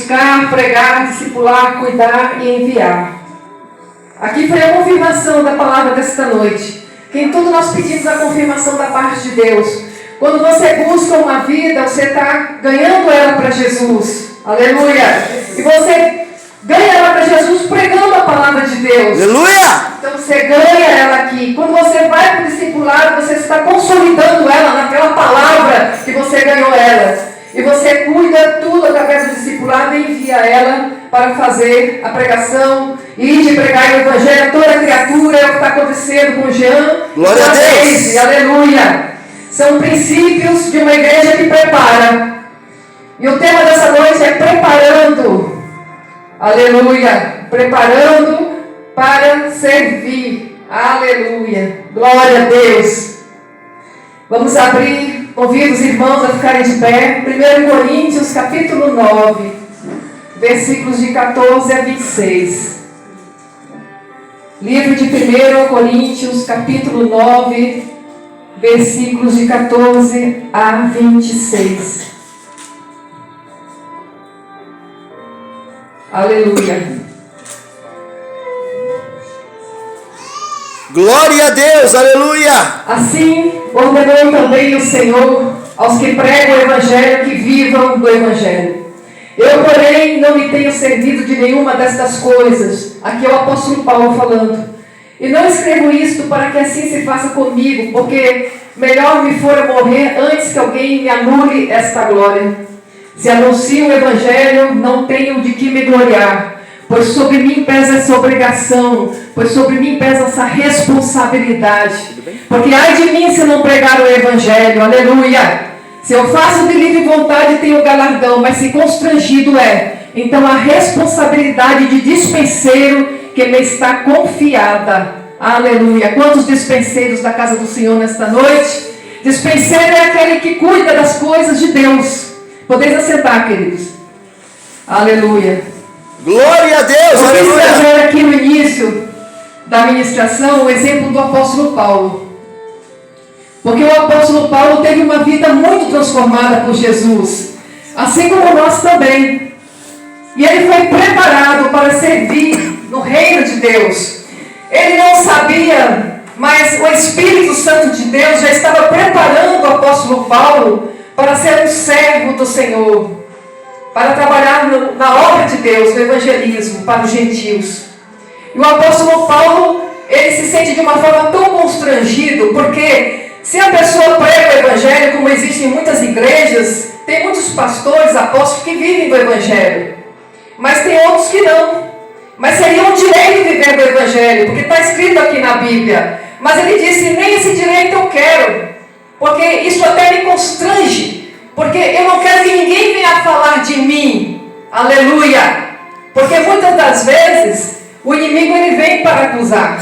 Buscar, pregar, discipular, cuidar e enviar. Aqui foi a confirmação da palavra desta noite. Que em tudo nós pedimos a confirmação da parte de Deus. Quando você busca uma vida, você está ganhando ela para Jesus. Aleluia! E você ganha ela para Jesus pregando a palavra de Deus. Aleluia! Então você ganha ela aqui. Quando você vai para o discipulado, você está consolidando ela naquela palavra que você ganhou ela. E você cuida tudo através do discipulado e envia ela para fazer a pregação e de pregar o evangelho a toda criatura. É o que está acontecendo com Jean. Glória a Deus! Aleluia! São princípios de uma igreja que prepara. E o tema dessa noite é preparando. Aleluia! Preparando para servir. Aleluia! Glória a Deus! Vamos abrir, convido os irmãos a ficarem de pé. 1 Coríntios, capítulo 9, versículos de 14 a 26. Livro de 1 Coríntios, capítulo 9, versículos de 14 a 26. Aleluia. Glória a Deus, aleluia. Assim ordenou também o Senhor aos que pregam o Evangelho que vivam do Evangelho. Eu, porém, não me tenho servido de nenhuma destas coisas. Aqui é o apóstolo Paulo falando. E não escrevo isto para que assim se faça comigo, porque melhor me fora morrer antes que alguém me anule esta glória. Se anuncio o Evangelho, não tenho de que me gloriar, pois sobre mim pesa essa obrigação, pois sobre mim pesa essa responsabilidade. Porque ai de mim se não pregar o Evangelho, aleluia. Se eu faço de livre vontade, tenho galardão, mas se constrangido é, então a responsabilidade de dispenseiro que me está confiada. Aleluia. Quantos dispenseiros da casa do Senhor nesta noite? Dispenseiro é aquele que cuida das coisas de Deus. Podeis assentar, queridos. Aleluia. Glória a Deus, eu aleluia. quis trazer aqui no início da ministração o exemplo do apóstolo Paulo. Porque o apóstolo Paulo teve uma vida muito transformada por Jesus, assim como nós também. E ele foi preparado para servir no reino de Deus. Ele não sabia, mas o Espírito Santo de Deus já estava preparando o apóstolo Paulo para ser um servo do Senhor, para trabalhar na obra de Deus, no evangelismo, para os gentios. E o apóstolo Paulo, ele se sente de uma forma tão constrangido, porque se a pessoa prega o evangelho, como existe em muitas igrejas, tem muitos pastores, apóstolos que vivem do evangelho, mas tem outros que não. Mas seria um direito viver do evangelho, porque está escrito aqui na Bíblia. Mas ele disse, nem esse direito eu quero, porque isso até me constrange, porque eu não quero que ninguém venha falar de mim. Aleluia. Porque muitas das vezes o inimigo ele vem para acusar.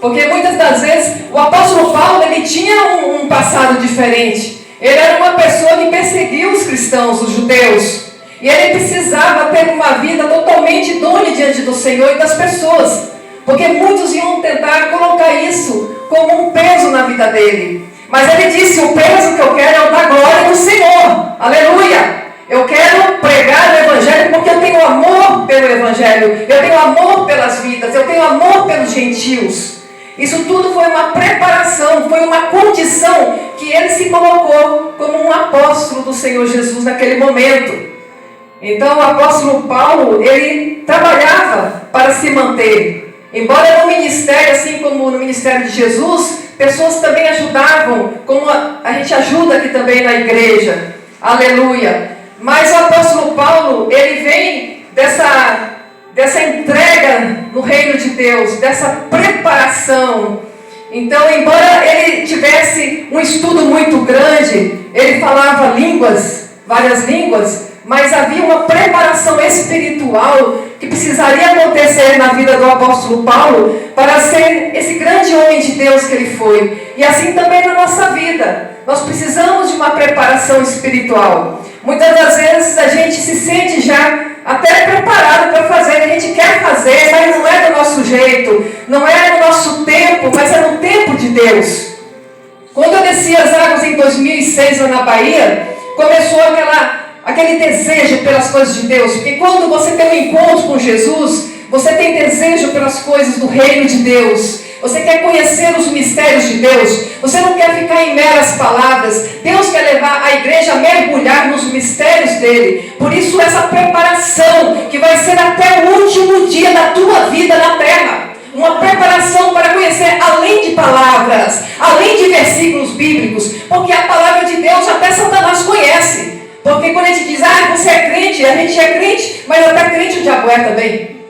Porque muitas das vezes o apóstolo Paulo ele tinha um passado diferente. Ele era uma pessoa que perseguiu os cristãos, os judeus. E ele precisava ter uma vida totalmente idônea diante do Senhor e das pessoas. Porque muitos iam tentar colocar isso como um peso na vida dele. Mas ele disse, o peso que eu quero é o da glória do Senhor. Aleluia! Eu quero pregar o Evangelho porque eu tenho amor pelo Evangelho. Eu tenho amor pelas vidas. Eu tenho amor pelos gentios. Isso tudo foi uma preparação, foi uma condição que ele se colocou como um apóstolo do Senhor Jesus naquele momento. Então o apóstolo Paulo, ele trabalhava para se manter. Embora no ministério, assim como no ministério de Jesus, pessoas também ajudavam, como a gente ajuda aqui também na igreja. Aleluia. Mas o apóstolo Paulo, ele vem dessa entrega no reino de Deus, dessa preparação. Então, embora ele tivesse um estudo muito grande, ele falava línguas, várias línguas, mas havia uma preparação espiritual que precisaria acontecer na vida do apóstolo Paulo para ser esse grande homem de Deus que ele foi. E assim também na nossa vida. Nós precisamos de uma preparação espiritual. Muitas das vezes a gente se sente já até preparado para fazer, a gente quer fazer, mas não é do nosso jeito, não é no nosso tempo, mas é no tempo de Deus. Quando eu desci as águas em 2006 lá na Bahia, começou aquele desejo desejo pelas coisas de Deus? Porque quando você tem um encontro com Jesus, você tem desejo pelas coisas do reino de Deus. Você quer conhecer os mistérios de Deus. Você não quer ficar em meras palavras. Deus quer levar a igreja a mergulhar nos mistérios dele. Por isso essa preparação que vai ser até o último dia da tua vida na terra. Uma preparação para conhecer além de palavras, além de versículos bíblicos. Porque a palavra de Deus até Satanás conhece. Porque quando a gente diz, você é crente, a gente é crente, mas até crente o diabo é também.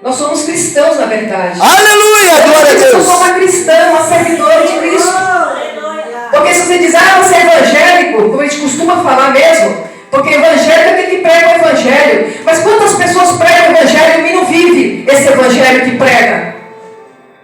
Nós somos cristãos, na verdade. Aleluia, glória a Deus. Eu sou uma cristã, uma servidora de Cristo. Porque se você diz, você é evangélico, como a gente costuma falar mesmo, porque evangélico é aquele que prega o evangelho. Mas quantas pessoas pregam o evangelho e não vivem esse evangelho que prega?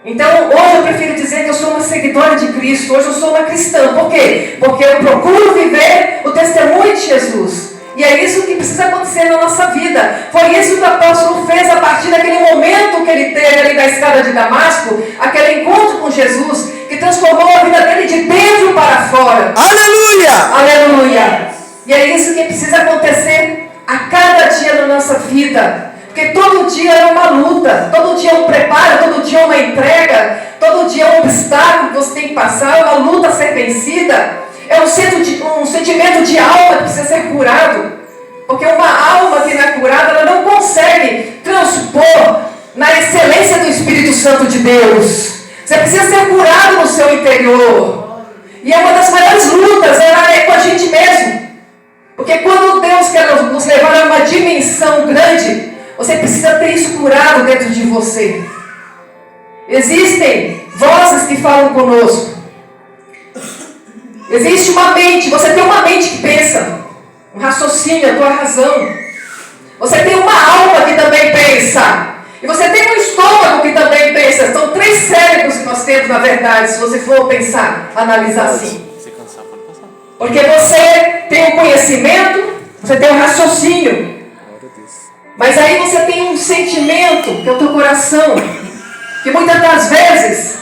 Então, hoje eu prefiro dizer que eu sou uma seguidora de Cristo. Hoje eu sou uma cristã. Por quê? Porque eu procuro viver o testemunho de Jesus. E é isso que precisa acontecer na nossa vida. Foi isso que o apóstolo fez a partir daquele momento que ele teve ali na estrada de Damasco, aquele encontro com Jesus, que transformou a vida dele de dentro para fora. Aleluia! Aleluia! E é isso que precisa acontecer a cada dia na nossa vida. Porque todo dia é uma luta, todo dia é um preparo, todo dia é uma entrega, todo dia é um obstáculo que você tem que passar, é uma luta a ser vencida. É um sentimento de alma que precisa ser curado. Porque uma alma que não é curada, ela não consegue transpor na excelência do Espírito Santo de Deus. Você precisa ser curado no seu interior. E é uma das maiores lutas, é com a gente mesmo. Porque quando Deus quer nos levar a uma dimensão grande, você precisa ter isso curado dentro de você. Existem vozes que falam conosco. Existe uma mente, você tem uma mente que pensa, um raciocínio, a tua razão. Você tem uma alma que também pensa. E você tem um estômago que também pensa. São 3 cérebros que nós temos, na verdade, se você for pensar, analisar assim. Porque você tem um conhecimento, você tem um raciocínio. Mas aí você tem um sentimento, que é o teu coração, que muitas das vezes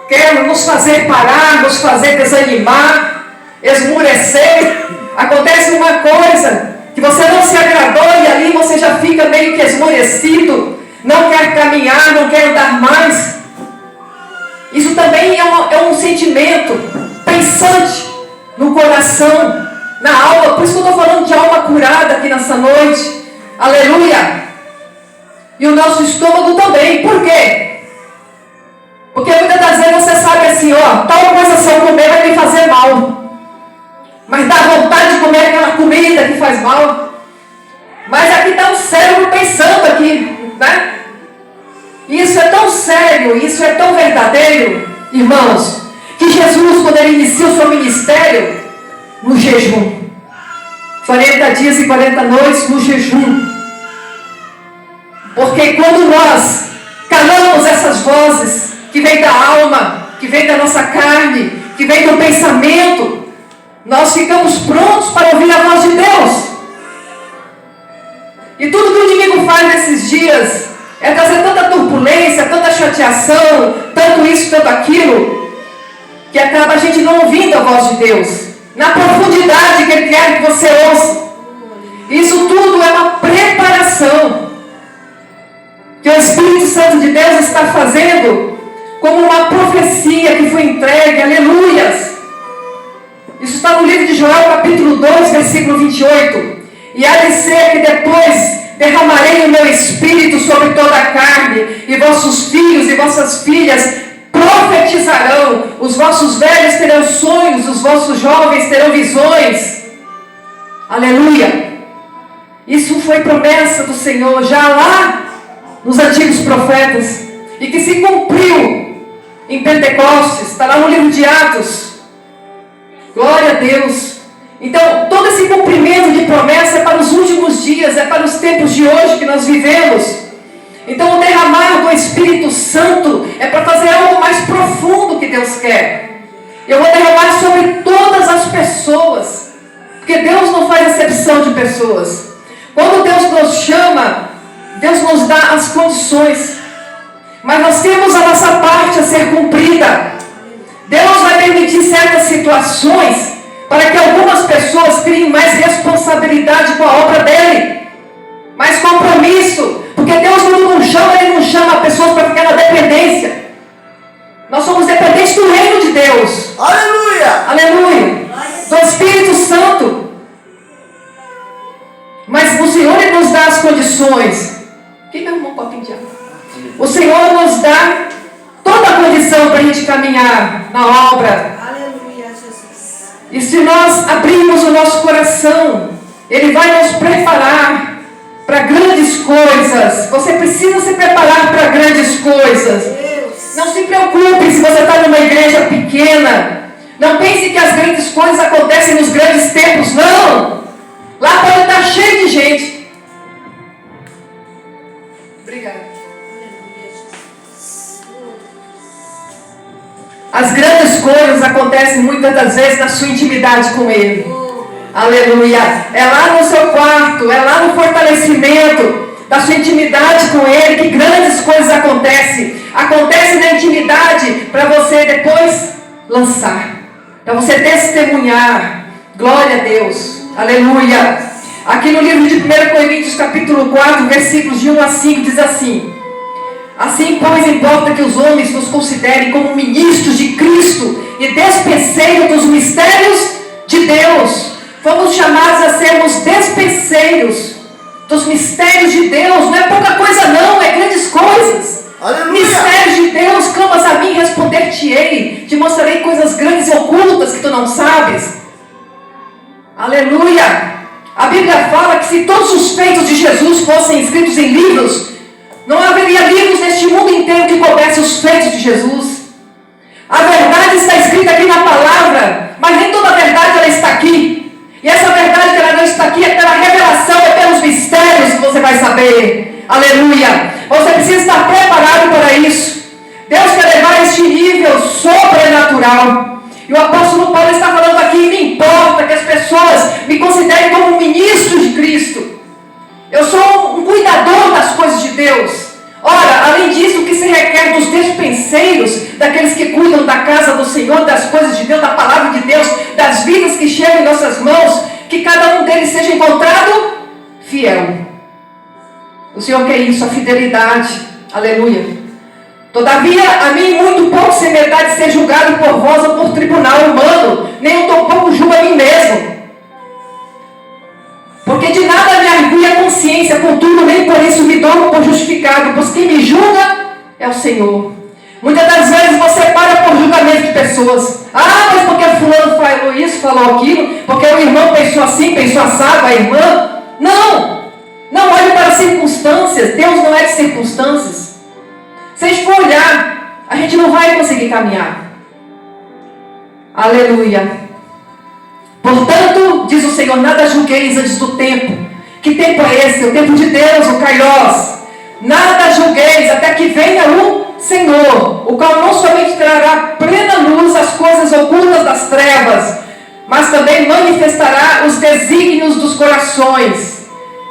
quer nos fazer parar, nos fazer desanimar, esmurecer. Acontece uma coisa que você não se agradou e ali você já fica meio que esmurecido, não quer caminhar, não quer andar mais. Isso também é um sentimento pensante no coração, na alma. Por isso que eu estou falando de alma curada aqui nessa noite. Aleluia! E o nosso estômago também. Por quê? Porque muitas das vezes você sabe assim, tal coisa se eu comer vai me fazer mal. Mas dá vontade de comer aquela comida que faz mal. Mas aqui está o cérebro pensando aqui, né? Isso é tão sério, isso é tão verdadeiro, irmãos, que Jesus, quando ele inicia o seu ministério, no jejum. 40 dias e 40 noites no jejum. Porque quando nós calamos essas vozes que vêm da alma, que vêm da nossa carne, que vêm do pensamento, nós ficamos prontos para ouvir a voz de Deus. E tudo que o inimigo faz nesses dias é trazer tanta turbulência, tanta chateação, tanto isso, tanto aquilo, que acaba a gente não ouvindo a voz de Deus, na profundidade que Ele quer que você ouça. Isso tudo é uma preparação que o Espírito Santo de Deus está fazendo como uma profecia que foi entregue, aleluias. Isso está no livro de Joel, capítulo 2, versículo 28. E há de ser que depois derramarei o meu Espírito sobre toda a carne, e vossos filhos e vossas filhas profetizarão, os vossos velhos terão sonhos, os vossos jovens terão visões. Aleluia! Isso foi promessa do Senhor já lá nos antigos profetas, e que se cumpriu em Pentecostes, está lá no livro de Atos. Glória a Deus. Então, todo esse cumprimento de promessa é para os últimos dias, é para os tempos de hoje que nós vivemos. Então, o derramar do Espírito Santo é para fazer algo mais profundo que Deus quer. Eu vou derramar sobre todas as pessoas, porque Deus não faz acepção de pessoas. Quando Deus nos chama, Deus nos dá as condições, mas nós temos a nossa parte a ser cumprida. Deus vai permitir certas situações para que algumas pessoas criem mais responsabilidade com a obra dele, mais compromisso, porque Deus, quando não chama, Ele não chama pessoas para ficar na dependência. Nós somos dependentes do reino de Deus. Aleluia! Aleluia! Do Espírito Santo. Mas o Senhor, Ele nos dá as condições. Quem me arrumou um copinho de água? O Senhor nos dá toda a condição para a gente caminhar na obra. Aleluia, Jesus. E se nós abrirmos o nosso coração, Ele vai nos preparar para grandes coisas. Você precisa se preparar para grandes coisas. Deus. Não se preocupe se você está numa igreja pequena. Não pense que as grandes coisas acontecem nos grandes templos. Não! Lá pode estar cheio de gente. Obrigada. Aleluia, Jesus. As grandes coisas acontecem muitas das vezes na sua intimidade com Ele. Aleluia. É lá no seu quarto, é lá no fortalecimento da sua intimidade com Ele que grandes coisas acontecem. Acontece na intimidade para você depois lançar, para você testemunhar. Glória a Deus. Aleluia. Aqui no livro de 1 Coríntios capítulo 4, versículos de 1 a 5, diz assim: assim, pois, importa que os homens nos considerem como ministros de Cristo e despenseiros dos mistérios de Deus. Fomos chamados a sermos despenseiros dos mistérios de Deus. Não é pouca coisa não, é grandes coisas. Aleluia! Mistérios de Deus, clamas a mim, responder-te-ei. Te mostrarei coisas grandes e ocultas que tu não sabes. Aleluia! A Bíblia fala que se todos os feitos de Jesus fossem escritos em livros, não haveria livros neste mundo inteiro que coubessem os feitos de Jesus. A verdade está escrita aqui na palavra, mas nem toda a verdade ela está aqui. E essa verdade que ela não está aqui é pela revelação, é pelos mistérios que você vai saber. Aleluia! Você precisa estar preparado para isso. Deus quer levar a este nível sobrenatural. E o apóstolo Paulo está falando aqui: me importa que as pessoas me considerem como um ministro de Cristo. Eu sou um cuidador das coisas de Deus. Ora, além disso, o que se requer dos despenseiros, daqueles que cuidam da casa do Senhor, das coisas de Deus, da palavra de Deus, das vidas que chegam em nossas mãos, que cada um deles seja encontrado fiel. O Senhor quer isso, a fidelidade. Aleluia. Todavia, a mim muito pouco se me dá de ser julgado por vós ou por tribunal humano, nem eu tampouco julgo a mim mesmo. Porque de nada me argui a consciência, contudo, nem por isso me dou por justificado, pois quem me julga é o Senhor. Muitas das vezes você para por julgamento de pessoas. Ah, mas porque fulano falou isso, falou aquilo, porque o irmão pensou assim, pensou assado, a irmã. Não! Não olhe para as circunstâncias. Deus não é de circunstâncias. Se a gente for olhar, a gente não vai conseguir caminhar. Aleluia. Portanto, diz o Senhor, nada julgueis antes do tempo. Que tempo é esse? O tempo de Deus, o Kairos. Nada julgueis até que venha o Senhor, o qual não somente trará plena luz às coisas ocultas das trevas, mas também manifestará os desígnios dos corações.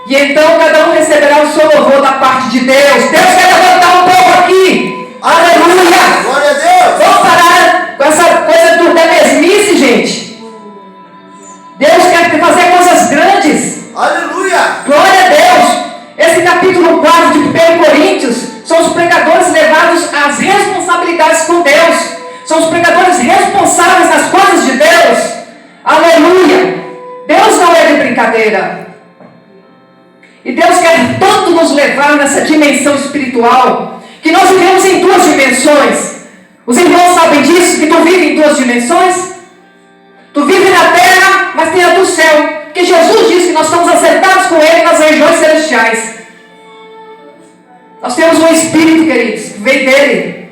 E então cada um receberá o seu louvor da parte de Deus. Deus quer levantar um povo aqui. Aleluia! Glória a Deus! Vamos parar com essa coisa da mesmice, gente. Deus quer fazer coisas grandes. Aleluia! Glória a Deus! Esse capítulo 4 de 1 Coríntios são os pregadores levados às responsabilidades com Deus. São os pregadores responsáveis nas coisas de Deus. Aleluia! Deus não é de brincadeira. E Deus quer tanto nos levar nessa dimensão espiritual, que nós vivemos em duas dimensões. Os irmãos sabem disso, que tu vive em duas dimensões? Tu vive na terra, mas tem a do céu. Porque Jesus disse que nós estamos assentados com Ele nas regiões celestiais. Nós temos um Espírito, queridos, que veio dele.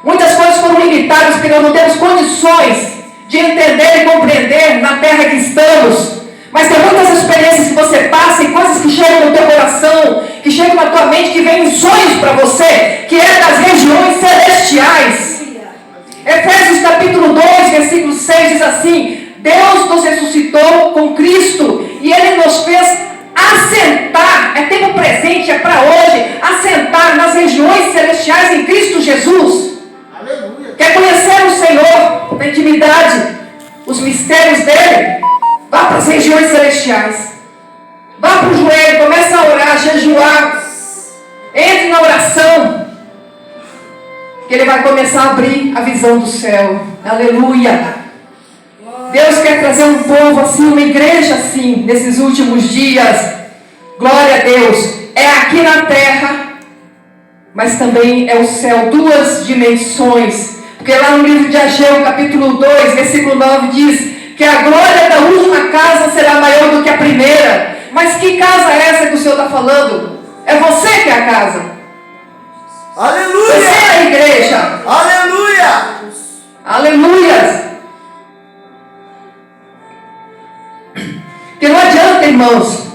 Muitas coisas foram limitadas porque nós não temos condições de entender e compreender na terra que estamos. Mas tem muitas experiências que você passa e coisas que chegam no teu coração, que chegam na tua mente, que vêm em sonhos para você, que é das regiões celestiais. Efésios capítulo 2, versículo 6 diz assim: Deus nos ressuscitou com Cristo e Ele nos fez assentar, é tempo presente, é para hoje, assentar nas regiões celestiais em Cristo Jesus. Aleluia! Quer conhecer o Senhor na intimidade? os mistérios dele, vá para as regiões celestiais. Vá para o joelho, comece a orar, jejuar. Entre na oração, que ele vai começar a abrir a visão do céu. Aleluia. Deus quer trazer um povo assim, uma igreja assim, nesses últimos dias. Glória a Deus. É aqui na terra, mas também é o céu, duas dimensões. Porque lá no livro de Ageu, capítulo 2, versículo 9, diz que a glória da última casa será maior do que a primeira. Mas que casa é essa que o Senhor está falando? É você que é a casa. Aleluia. Você é a igreja. Aleluia. Aleluia. Porque não adianta, irmãos.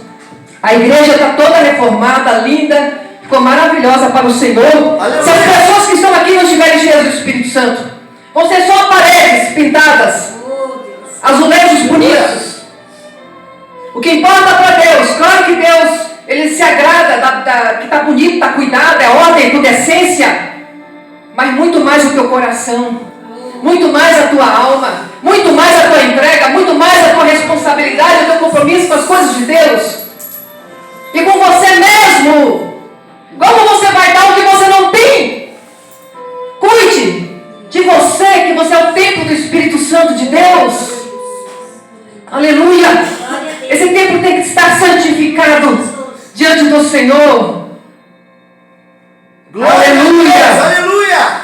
A igreja está toda reformada, linda, ficou maravilhosa para o Senhor. Aleluia. Se as pessoas que estão aqui não estiverem cheias do Espírito Santo, vão ser só paredes pintadas, azulejos bonitos. O que importa para Deus, claro que Deus, Ele se agrada, que está bonito, está cuidado, é ordem, com decência, mas muito mais o teu coração, muito mais a tua alma, muito mais a tua entrega, muito mais a tua responsabilidade, o teu compromisso com as coisas de Deus. E com você mesmo. Como você vai dar o que você não tem? Cuide de você, que você é o templo do Espírito Santo de Deus. Aleluia. Esse templo tem que estar santificado diante do Senhor. Glória Aleluia. a Deus. Aleluia.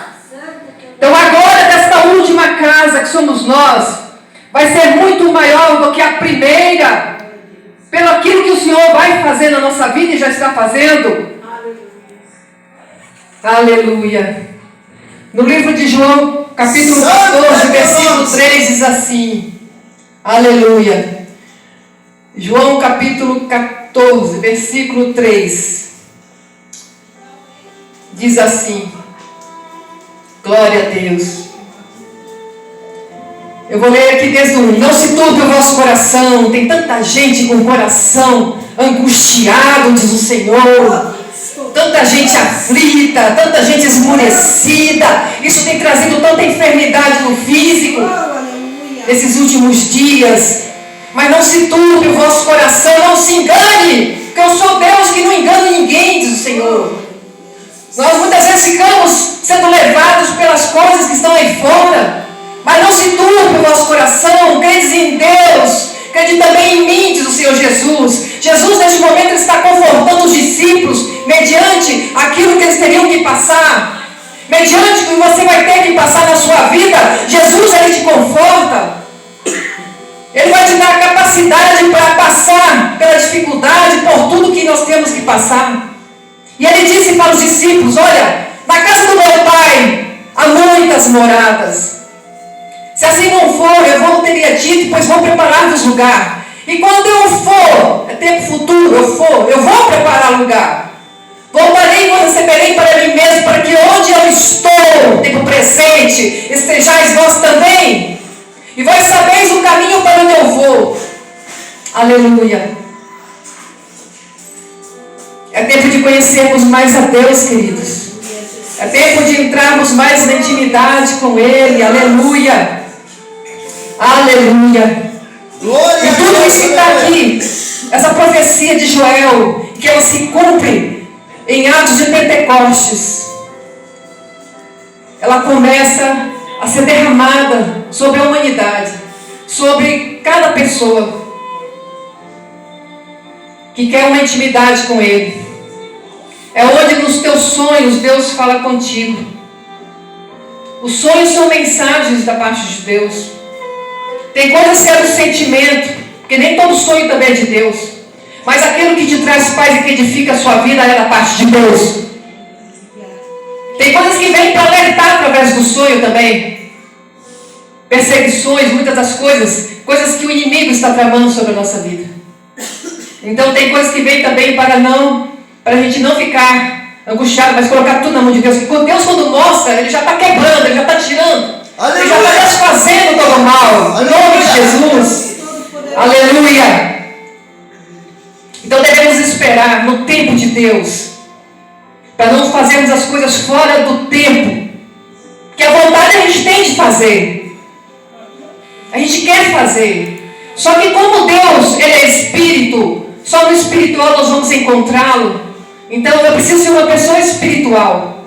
Então agora, desta última casa que somos nós, vai ser muito maior do que a primeira, pelo aquilo que o Senhor vai fazer na nossa vida e já está fazendo. Aleluia. No livro de João, capítulo 14, versículo 3, diz assim. Aleluia. João, capítulo 14, versículo 3. Diz assim. Glória a Deus. Eu vou ler aqui desde o 1. Não se turbe o vosso coração. Tem tanta gente com o coração angustiado, diz o Senhor. Tanta gente aflita, tanta gente esmorecida. Isso tem trazido tanta enfermidade no físico nesses últimos dias. Mas não se turbe o vosso coração, não se engane, porque eu sou Deus que não engano ninguém, diz o Senhor. Nós muitas vezes ficamos sendo levados pelas coisas que estão aí fora. Mas não se turbe o vosso coração, credes em Deus, crede também em mim, diz o Senhor Jesus. Jesus, neste momento, está confortando os discípulos, mediante aquilo que eles teriam que passar, mediante o que você vai ter que passar na sua vida. Jesus, Ele te conforta. Ele vai te dar a capacidade para passar pela dificuldade, por tudo que nós temos que passar. E Ele disse para os discípulos, olha, na casa do meu Pai há muitas moradas. Se assim não for, eu não teria dito, pois vou preparar-vos lugar. E quando eu for, é tempo futuro, eu vou preparar lugar. Voltarei e vos receberei para mim mesmo, para que onde eu estou, tempo presente, estejais vós também. E vós sabeis o caminho para onde eu vou. Aleluia. É tempo de conhecermos mais a Deus, queridos. É tempo de entrarmos mais na intimidade com Ele. Aleluia. Aleluia. Glória E tudo isso que está aqui, essa profecia de Joel, que ela se cumpre em Atos de Pentecostes, ela começa a ser derramada sobre a humanidade, sobre cada pessoa que quer uma intimidade com Ele. É onde nos teus sonhos Deus fala contigo. Os sonhos são mensagens da parte de Deus. Tem coisas que é do sentimento, porque nem todo sonho também é de Deus. Mas aquilo que te traz paz e que edifica a sua vida é da parte de Deus. Tem coisas que vêm para alertar através do sonho também. Perseguições, muitas das coisas que o inimigo está tramando sobre a nossa vida. Então tem coisas que vêm também para a gente não ficar angustiado, mas colocar tudo na mão de Deus. Porque Deus, quando mostra, Ele já está quebrando, Ele já está tirando. Ele já está desfazendo todo o mal. Em nome de Jesus. Aleluia. Então devemos esperar no tempo de Deus, para não fazermos as coisas fora do tempo que a vontade a gente tem de fazer. A gente quer fazer. Só que como Deus, Ele é Espírito, só no espiritual nós vamos encontrá-lo. Então eu preciso ser uma pessoa espiritual.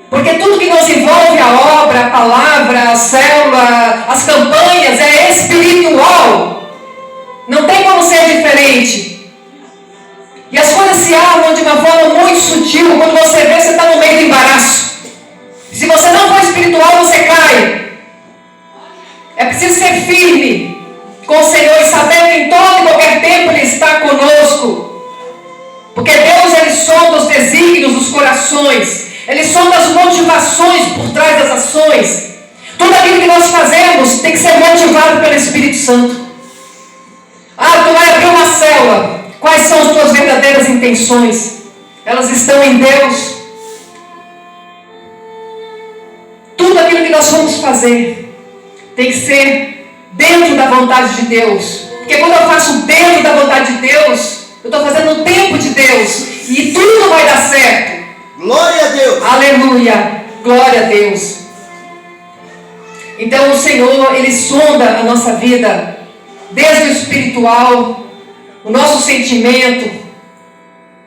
Porque tudo que nos envolve, a obra, a palavra, a célula, as campanhas, é espiritual. Não tem como ser diferente. E as coisas se armam de uma forma muito sutil. Quando você vê, você está no meio do embaraço. Se você não for espiritual, você cai. É preciso ser firme com o Senhor e saber que em todo e qualquer tempo Ele está conosco. Porque Deus, Ele sonda os desígnios dos corações. Ele sonda as motivações por trás das ações. Tudo aquilo que nós fazemos tem que ser motivado pelo Espírito Santo. Tu vai abrir uma célula. Quais são as tuas verdadeiras intenções? Elas estão em Deus. Tudo aquilo que nós vamos fazer tem que ser dentro da vontade de Deus. Porque quando eu faço dentro da vontade de Deus, eu estou fazendo no tempo de Deus. E tudo vai dar certo. Glória a Deus. Aleluia. Glória a Deus. Então o Senhor, Ele sonda a nossa vida, desde o espiritual, o nosso sentimento,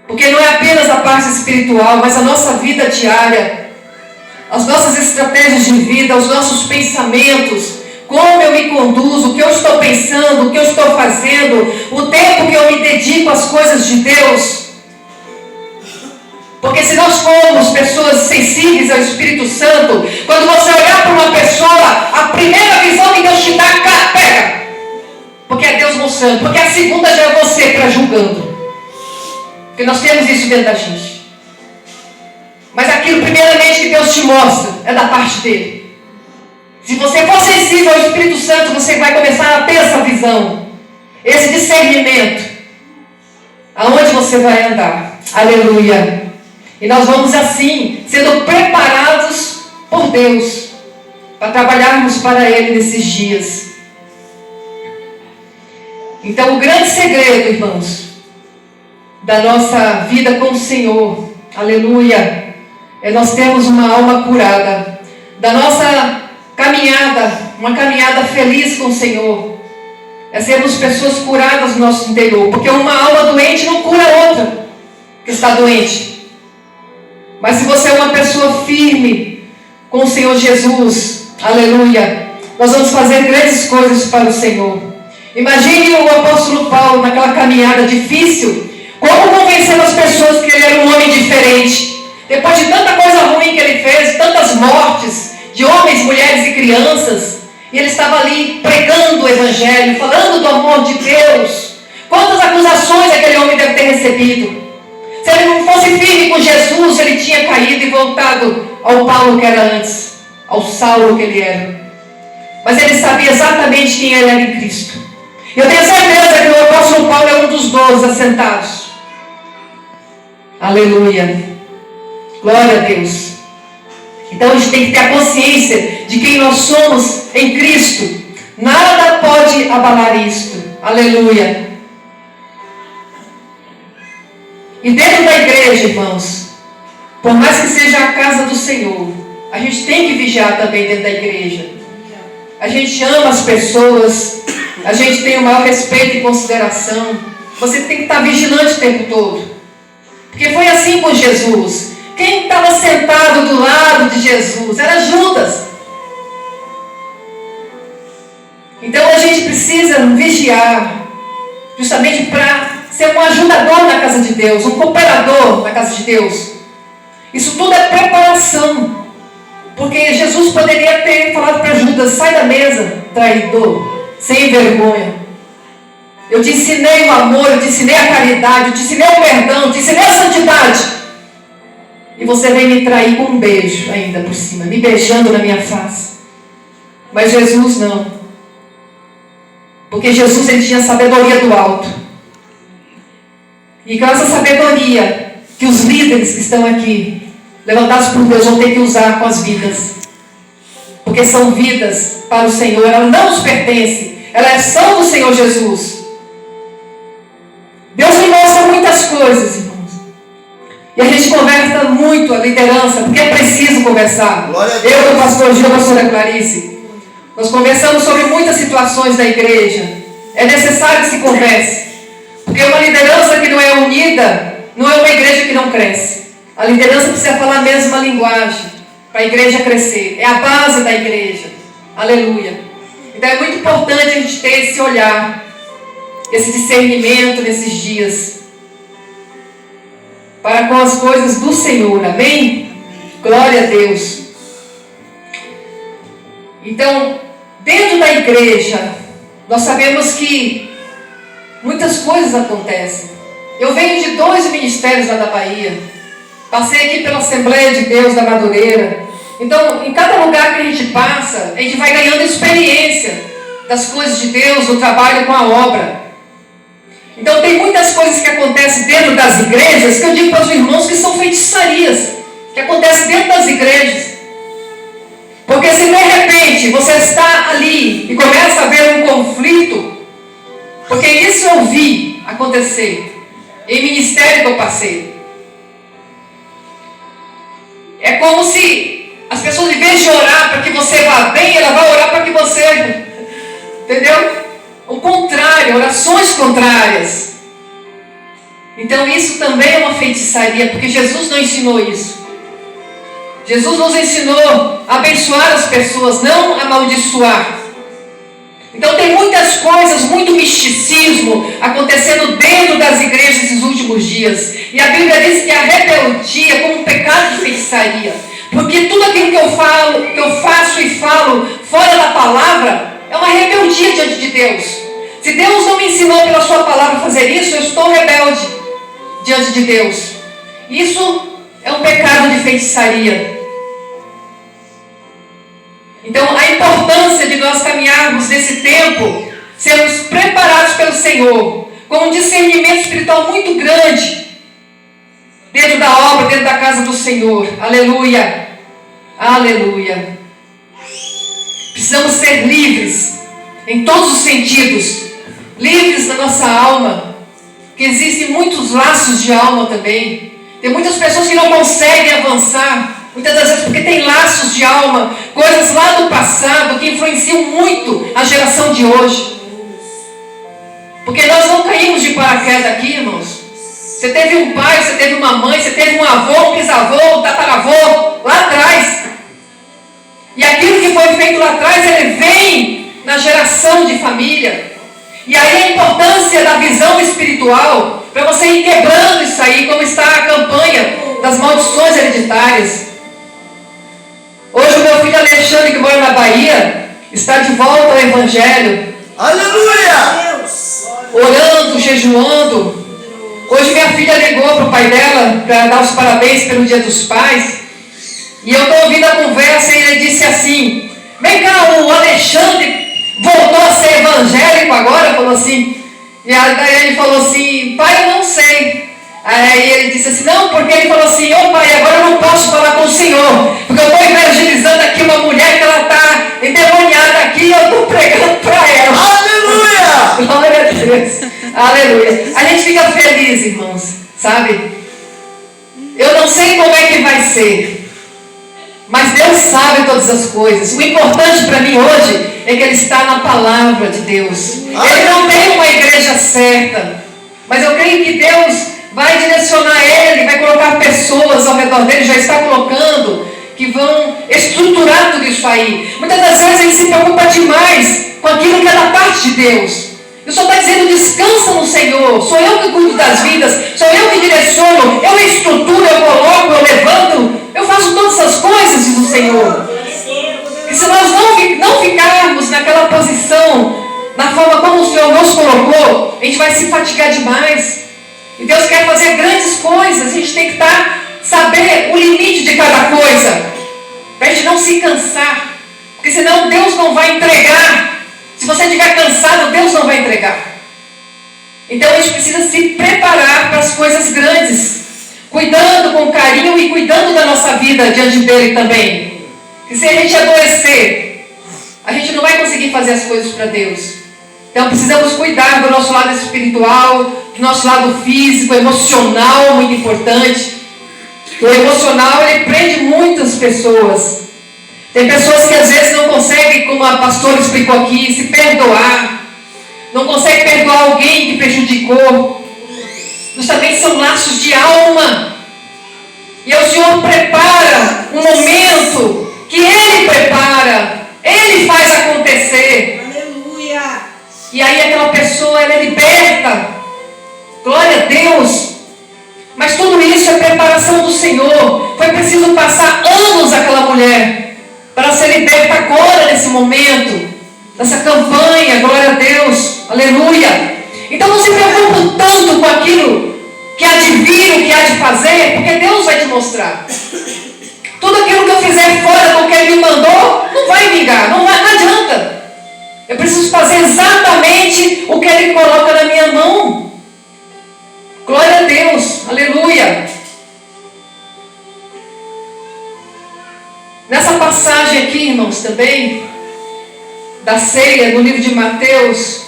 porque não é apenas a parte espiritual, mas a nossa vida diária, as nossas estratégias de vida, os nossos pensamentos, como eu me conduzo, o que eu estou pensando, o que eu estou fazendo, o tempo que eu me dedico às coisas de Deus. Porque se nós formos pessoas sensíveis ao Espírito Santo, quando você olhar para uma pessoa, a primeira visão que Deus te dá, pega. Porque é Deus mostrando. Porque a segunda já é você para julgando. Porque nós temos isso dentro da gente. Mas aquilo primeiramente que Deus te mostra é da parte dele. Se você for sensível ao Espírito Santo, você vai começar a ter essa visão, esse discernimento, aonde você vai andar. Aleluia. E nós vamos assim, sendo preparados por Deus, para trabalharmos para Ele nesses dias. Então o grande segredo, irmãos, da nossa vida com o Senhor, aleluia, é nós termos uma alma curada. Da nossa caminhada, uma caminhada feliz com o Senhor, é sermos pessoas curadas no nosso interior. Porque uma alma doente não cura outra que está doente. Mas se você é uma pessoa firme com o Senhor Jesus, aleluia, nós vamos fazer grandes coisas para o Senhor. Imagine o apóstolo Paulo naquela caminhada difícil, como convencendo as pessoas que ele era um homem diferente. Depois de tanta coisa ruim que ele fez, tantas mortes de homens, mulheres e crianças, e ele estava ali pregando o Evangelho, falando do amor de Deus. Quantas acusações aquele homem deve ter recebido? Se ele não fosse firme com Jesus, ele tinha caído e voltado ao Paulo que era antes, ao Saulo que ele era. Mas ele sabia exatamente quem ele era em Cristo. Eu tenho certeza que o apóstolo Paulo é um dos 12 assentados. Aleluia. Glória a Deus. Então a gente tem que ter a consciência de quem nós somos em Cristo. Nada pode abalar isto. Aleluia. E dentro da igreja, irmãos, por mais que seja a casa do Senhor, a gente tem que vigiar também dentro da igreja. A gente ama as pessoas, a gente tem o maior respeito e consideração. Você tem que estar vigilante o tempo todo. Porque foi assim com Jesus. Quem estava sentado do lado de Jesus era Judas. Então a gente precisa vigiar, justamente para ser um ajudador na casa de Deus, um cooperador na casa de Deus. Isso tudo é preparação. Porque Jesus poderia ter falado para Judas: sai da mesa, traidor, sem vergonha. Eu te ensinei o amor, eu te ensinei a caridade, eu te ensinei o perdão, eu te ensinei a santidade. E você vem me trair com um beijo ainda por cima, me beijando na minha face. Mas Jesus não. Porque Jesus, ele tinha sabedoria do alto. E com essa sabedoria que os líderes que estão aqui, levantados por Deus, vão ter que usar com as vidas. Porque são vidas para o Senhor. Elas não nos pertencem. Elas são do Senhor Jesus. Deus me mostra muitas coisas, irmãos. E a gente conversa muito a liderança, porque é preciso conversar. Eu, o pastor Gil, a pastora Clarice. Nós conversamos sobre muitas situações da igreja. É necessário que se converse. Porque uma liderança que não é unida não é uma igreja que não cresce. A liderança precisa falar a mesma linguagem para a igreja crescer. É a base da igreja. Aleluia. Então é muito importante a gente ter esse olhar, esse discernimento nesses dias para com as coisas do Senhor. Amém? Glória a Deus. Então, dentro da igreja, nós sabemos que muitas coisas acontecem. Eu venho de 2 ministérios lá da Bahia. Passei aqui pela Assembleia de Deus da Madureira. Então, em cada lugar que a gente passa, a gente vai ganhando experiência das coisas de Deus, do trabalho com a obra. Então, tem muitas coisas que acontecem dentro das igrejas que eu digo para os irmãos que são feitiçarias, que acontecem dentro das igrejas. Porque se de repente você está ali e começa a ver um conflito, porque isso eu vi acontecer em ministério que eu passei. É como se as pessoas, em vez de orar para que você vá bem, ela vai orar para que você, entendeu? O contrário, orações contrárias. Então isso também é uma feitiçaria, porque Jesus não ensinou isso. Jesus nos ensinou a abençoar as pessoas, não amaldiçoar. Então tem muitas coisas, muito misticismo acontecendo dentro das igrejas nesses últimos dias. E a Bíblia diz que a rebeldia é como um pecado de feitiçaria. Porque tudo aquilo que eu faço e falo fora da palavra é uma rebeldia diante de Deus. Se Deus não me ensinou pela sua palavra a fazer isso, eu estou rebelde diante de Deus. Isso é um pecado de feitiçaria. Então, a importância de nós caminharmos nesse tempo, sermos preparados pelo Senhor, com um discernimento espiritual muito grande, dentro da obra, dentro da casa do Senhor. Aleluia! Aleluia! Precisamos ser livres, em todos os sentidos, livres da nossa alma, que existem muitos laços de alma também. Tem muitas pessoas que não conseguem avançar, muitas das vezes porque tem laços de alma, coisas lá do passado que influenciam muito a geração de hoje. Porque nós não caímos de paraquedas aqui, irmãos. Você teve um pai, você teve uma mãe, você teve um avô, um bisavô, um tataravô, lá atrás. E aquilo que foi feito lá atrás, ele vem na geração de família. E aí a importância da visão espiritual, para você ir quebrando isso aí, como está a campanha das maldições hereditárias. Hoje o meu filho Alexandre, que mora na Bahia, está de volta ao Evangelho. Aleluia! Orando, jejuando. Hoje minha filha ligou para o pai dela para dar os parabéns pelo Dia dos Pais. E eu estou ouvindo a conversa e ele disse assim: vem cá, o Alexandre voltou a ser evangélico agora? Falou assim. E aí ele falou assim: pai, eu não sei. Aí ele disse assim: não, porque ele falou assim: ô pai, agora eu não posso falar com o senhor, porque eu estou evangelizando aqui uma mulher que ela está endemoniada aqui e eu estou pregando para ela. Aleluia! Glória a Deus. Aleluia. A gente fica feliz, irmãos, sabe? Eu não sei como é que vai ser, mas Deus sabe todas as coisas. O importante para mim hoje é que Ele está na palavra de Deus. Ele não tem uma igreja certa, mas eu creio que Deus vai direcionar ele, vai colocar pessoas ao redor dele, já está colocando, que vão estruturar tudo isso aí. Muitas das vezes a gente se preocupa demais com aquilo que é da parte de Deus. O Senhor está dizendo: descansa no Senhor. Sou eu que cuido das vidas, sou eu que direciono, eu estruturo, eu coloco, eu levanto, eu faço todas essas coisas, diz o Senhor. E se nós não ficarmos naquela posição, na forma como o Senhor nos colocou, a gente vai se fatigar demais. E Deus quer fazer grandes coisas. A gente tem que saber o limite de cada coisa, para a gente não se cansar, porque senão Deus não vai entregar. Se você estiver cansado, Deus não vai entregar. Então a gente precisa se preparar para as coisas grandes, cuidando com carinho e cuidando da nossa vida diante dele também. E se a gente adoecer, a gente não vai conseguir fazer as coisas para Deus. Então precisamos cuidar do nosso lado espiritual, do nosso lado físico, emocional, muito importante. O emocional, ele prende muitas pessoas. Tem pessoas que às vezes não conseguem, como a pastora explicou aqui, se perdoar. Não consegue perdoar alguém que prejudicou. Justamente são laços de alma. E o Senhor prepara um momento que Ele prepara. Ele faz acontecer. Aleluia. E aí aquela pessoa, ela é liberta. Glória a Deus. Mas tudo isso é preparação do Senhor. Foi preciso passar anos aquela mulher para ser liberta agora, nesse momento, nessa campanha. Glória a Deus. Aleluia. Então não se preocupe tanto com aquilo que há de vir, o que há de fazer, porque Deus vai te mostrar. Tudo aquilo que eu fizer fora do que Ele me mandou, não vai vingar, não adianta. Eu preciso fazer exatamente o que Ele coloca na minha mão. Glória a Deus, aleluia. Nessa passagem aqui, irmãos, também, da ceia, no livro de Mateus,